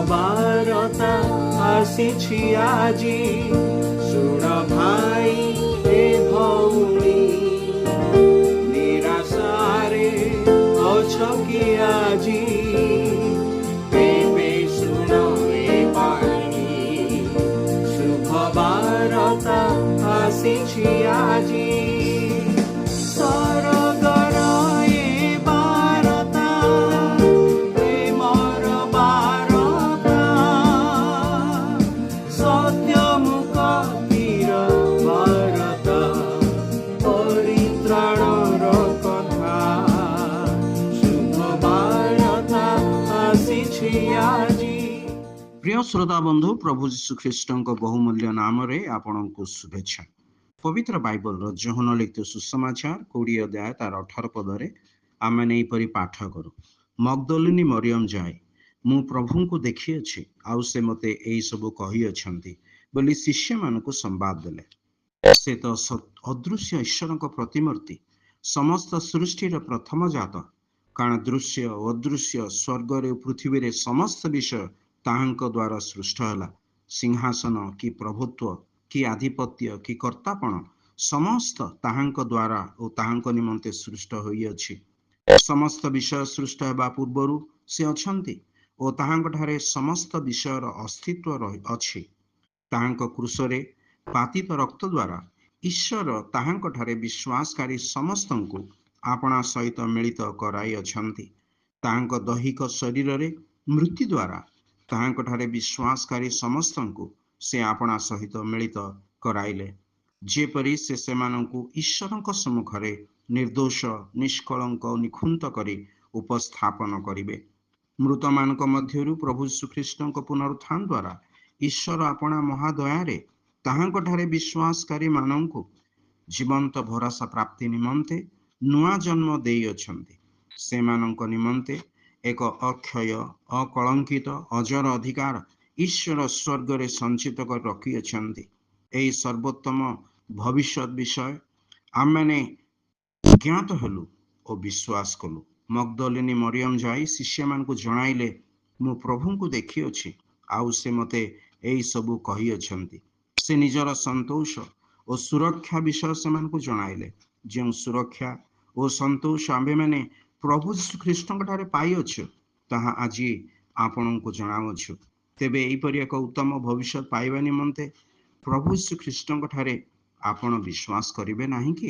ବାରତା ଆସିଛି ଆଜି। ଶୁଣ ଭାଇ ଏ ଭଉଣୀ, ନିରାଶାରେ ଅଛ କି ଆଜି? ଏବେ ଶୁଣ ଏ ବାଣୀ, ଶୁଭ ବାରତା ଆସିଛି ଆଜି। प्रिय श्रोता बंधु, प्रभु यीशु ख्रीष्ट बहुमूल्य नाम आपको शुभेच्छा। पवित्र बाइबल जोहन लिखित सुसमाचार 20 अध्याय तार 18 पदरे आम नहींपरी पाठ करूँ। मगदलिनी मरियम जाए, मु प्रभु को देखी अच्छी, आउ से मते यही सब कही अच्छी बोली शिष्य मानक संवाद देले। से तो अदृश्य ईश्वर प्रतिमूर्ति, समस्त सृष्टि प्रथम जात, कारण दृश्य अदृश्य स्वर्ग रे पृथ्वी रे समस्त विषय ताहांक द्वारा सृष्ट है। सिंहासन कि प्रभुत्व कि आधिपत्य कि कर्तापण समस्त ताहांक द्वारा और ताहांक निमंते सृष्ट होई अछि। समस्त विषय सृष्ट हेबा पूर्वरु से अछंती और ताहांक ठारे समस्त विषयर अस्तित्व अछि। ताहांक क्रूसरे पातित रक्त द्वारा ईश्वर ताहांक ठारे विश्वासकारी समस्तंकु आपणा सहित मिलित कराई अछंती। ताहांक दैहिक शरीर रे मृत्यु द्वारा ताहांक ठारे विश्वासकारी समस्तंकु से आपणा सहित मिलित कराइले, जेपरी से सेमानंकु ईश्वरंक सम्मुखरे निर्दोष निष्कलंक निखुंत करी उपस्थापन करिवे। मृत मानक मध्यरु प्रभु यीशु ख्रीष्टंक पुनरुत्थान द्वारा ईश्वर आपणा महादयारे ताहांक ठारे विश्वासकारी मानंकु जीवंत भरोसा प्राप्ति निमंते नुआ जन्म देई अछंती। सेमानंक निमंते एक अक्षय अकलंकित अजर अधिकार ईश्वर स्वर्ग रे संचित कर रखी अछंती। एई सर्वोत्तम भविष्य विषय आमने ज्ञात हेलु और विश्वास कलु। मगदलिनी मरियम जाई शिष्य मान को जणाइले, मु प्रभु को देखी अछि, आउ से मते एई सबु कही अछंती। से निजर संतोष और सुरक्षा विषय से मान को जणाइले, जो सुरक्षा और संतोष आम्भे माने प्रभु यीशु ख्रीष्ट ठारे पाई अछु, ताहा आज आपण को जणाउछु। तेबे एहीपरि एक उत्तम भविष्य पाइबा निमंते प्रभु यीशु ख्रीष्ट ठारे आपण विश्वास करिवे नाही कि?